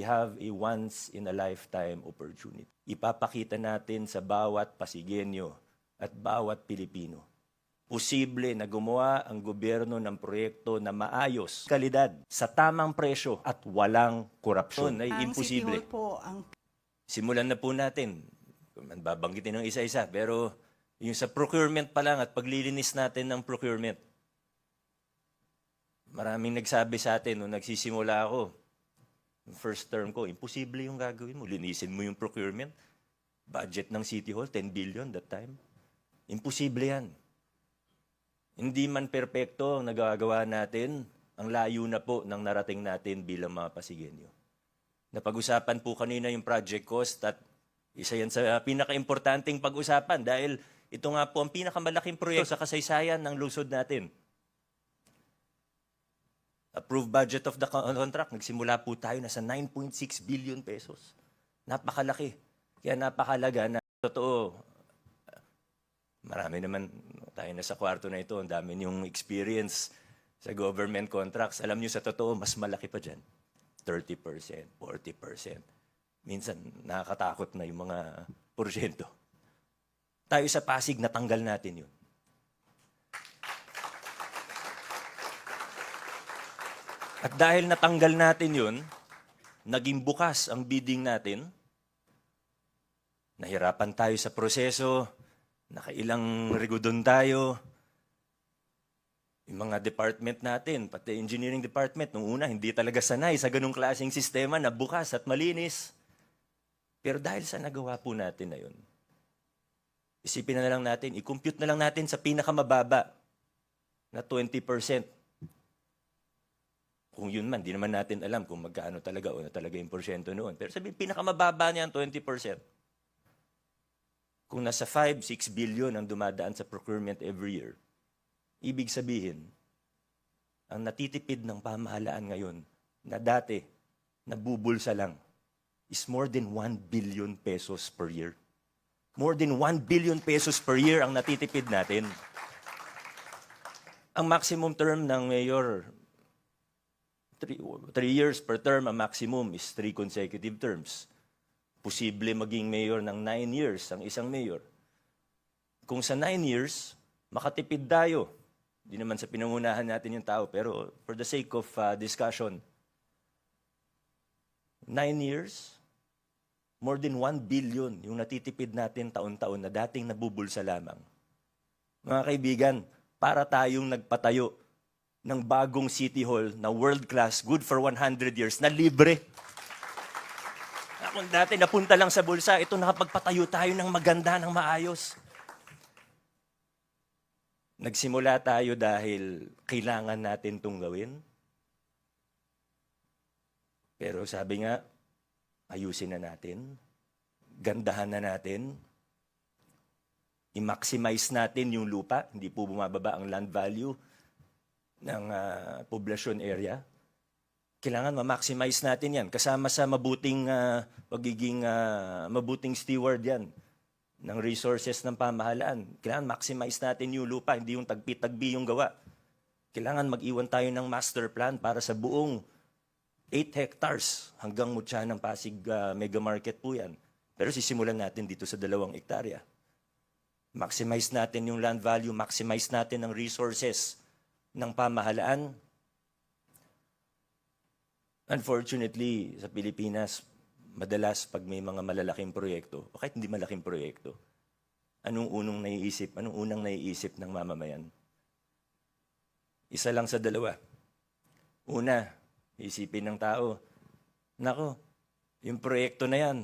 have a once-in-a-lifetime opportunity. Ipapakita natin sa bawat Pasigueño at bawat Pilipino. Posible na gumawa ang gobyerno ng proyekto na maayos, kalidad, sa tamang presyo at walang korupsyon. Ay imposible. City Hall po ang... Simulan na po natin. Babanggitin ng isa-isa, pero yung sa procurement pa lang at paglilinis natin ng procurement. Maraming nagsabi sa atin nung nagsisimula ako, yung first term ko, imposible yung gagawin mo. Linisin mo yung procurement. Budget ng City Hall, 10 billion that time. Imposible yan. Hindi man perpekto ang nagagawa natin, ang layo na po ng narating natin bilang mga Pasigueño. Napag-usapan po kanina yung project cost at isa yan sa pinaka-importanting pag-usapan dahil ito nga po ang pinakamalaking proyekto sa kasaysayan ng lungsod natin. Approved budget of the contract, nagsimula po tayo na sa 9.6 billion pesos. Napakalaki. Kaya napakalaga na totoo. Marami naman tayo na sa kwarto na ito. Ang dami niyong experience sa government contracts. Alam niyo sa totoo, mas malaki pa dyan. 30%, 40%. Minsan, nakakatakot na yung mga porsyento. Tayo sa Pasig, natanggal natin yun. At dahil natanggal natin yun, naging bukas ang bidding natin, nahirapan tayo sa proseso, nakailang rigudon tayo. Yung mga department natin, pati engineering department, nung una, hindi talaga sanay sa ganung klaseng sistema na bukas at malinis. Pero dahil sa nagawa po natin na yun, isipin na lang natin, i-compute na lang natin sa pinakamababa na 20%. Kung yun man, di naman natin alam kung magkano talaga o na talaga yung porsyento noon. Pero sabihin, pinakamababa niyan, 20%. Kung nasa 5-6 billion ang dumadaan sa procurement every year, ibig sabihin, ang natitipid ng pamahalaan ngayon na dati nabubulsa lang is more than 1 billion pesos per year. More than 1 billion pesos per year ang natitipid natin. Ang maximum term ng mayor, 3 years per term, ang maximum is 3 consecutive terms. Posible maging mayor ng 9 years ang isang mayor. Kung sa 9 years, makatipid tayo. Hindi naman sa pinangunahan natin yung tao, pero for the sake of discussion, 9 years, more than 1 billion yung natitipid natin taon-taon na dating nabubulsa lamang. Mga kaibigan, para tayong nagpatayo ng bagong City Hall na world-class, good for 100 years, na libre. Kung dati napunta lang sa bulsa, ito nakapagpatayo tayo ng maganda, ng maayos. Nagsimula tayo dahil kailangan natin itong gawin. Pero sabi nga, ayusin na natin, gandahan na natin, i-maximize natin yung lupa, hindi po bumababa ang land value ng poblasyon area. Kailangan ma-maximize natin yan. Kasama sa mabuting mabuting steward yan ng resources ng pamahalaan. Kailangan maximize natin yung lupa, hindi yung tagpi-tagbi yung gawa. Kailangan mag-iwan tayo ng master plan para sa buong 8 hectares hanggang Mutya ng Pasig Mega Market po yan. Pero sisimulan natin dito sa 2 hektarya. Maximize natin yung land value, maximize natin ang resources ng pamahalaan. Unfortunately, sa Pilipinas, madalas pag may mga malalaking proyekto, o kahit hindi malaking proyekto, anong unang naiisip ng mamamayan? Isa lang sa 2. Una, isipin ng tao, nako, yung proyekto na yan,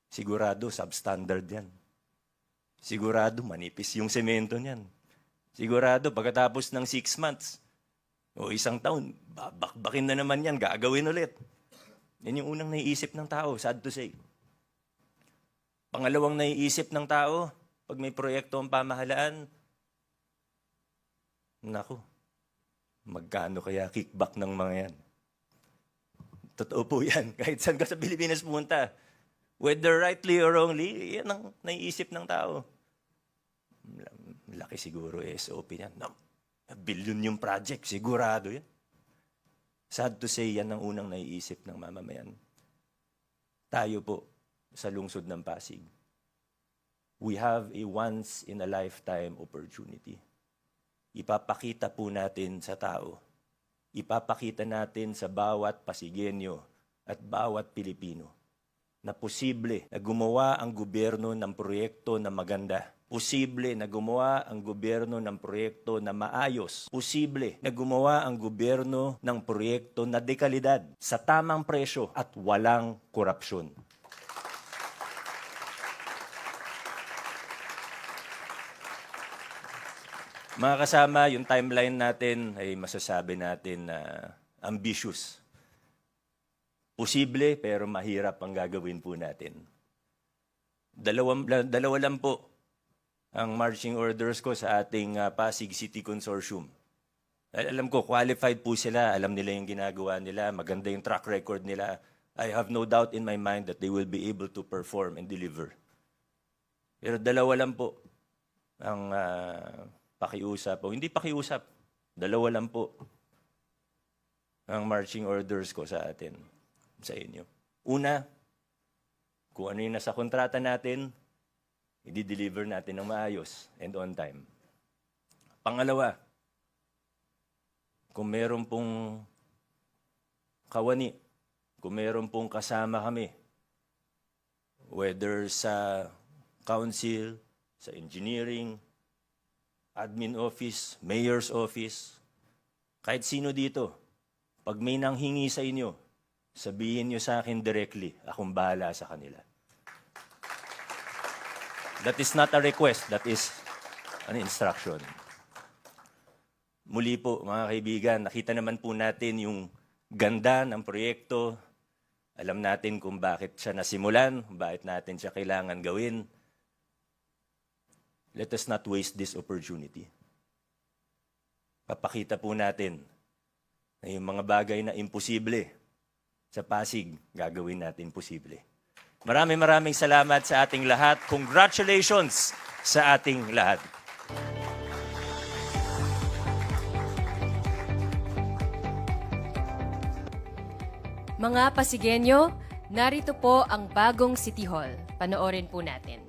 sigurado substandard yan. Sigurado manipis yung semento niyan. Sigurado pagkatapos ng 6 months, o 1 taon, babakbakin na naman yan, gagawin ulit. Yan yung unang naiisip ng tao, sad to say. Pangalawang naiisip ng tao, pag may proyekto ang pamahalaan, naku, magkano kaya kickback ng mga yan? Totoo po yan, kahit saan ka sa Pilipinas pumunta. Whether rightly or wrongly, yan ang naiisip ng tao. Laki siguro SOP niyan. No, billion yung project, sigurado yan. Sad to say, yan ang unang naiisip ng mamamayan. Tayo po, sa lungsod ng Pasig, we have a once-in-a-lifetime opportunity. Ipapakita po natin sa tao, ipapakita natin sa bawat Pasigenyo at bawat Pilipino na posible na gumawa ang gobyerno ng proyekto na maganda. Posible na gumawa ang gobyerno ng proyekto na maayos. Posible na gumawa ang gobyerno ng proyekto na dekalidad sa tamang presyo at walang korupsyon. Mga kasama, yung timeline natin ay masasabi natin na ambitious. Posible pero mahirap ang gagawin po natin. Dalawa lang po ang marching orders ko sa ating Pasig City Consortium. Alam ko, qualified po sila. Alam nila yung ginagawa nila. Maganda yung track record nila. I have no doubt in my mind that they will be able to perform and deliver. Pero dalawa lang po ang pakiusap. O hindi pakiusap. Dalawa lang po ang marching orders ko sa atin, sa inyo. Una, kung ano yung nasa kontrata natin, i-deliver natin ng maayos and on time. Pangalawa, kung meron pong kawani, kung meron pong kasama kami, whether sa council, sa engineering, admin office, mayor's office, kahit sino dito, pag may nanghingi sa inyo, sabihin nyo sa akin directly, akong bahala sa kanila. That is not a request, that is an instruction. Muli po, mga kaibigan, nakita naman po natin yung ganda ng proyekto. Alam natin kung bakit siya nasimulan, bakit natin siya kailangan gawin. Let us not waste this opportunity. Papakita po natin na yung mga bagay na imposible sa Pasig, gagawin natin posible. Maraming salamat sa ating lahat. Congratulations sa ating lahat. Mga Pasigenyo, narito po ang bagong City Hall. Panoorin po natin.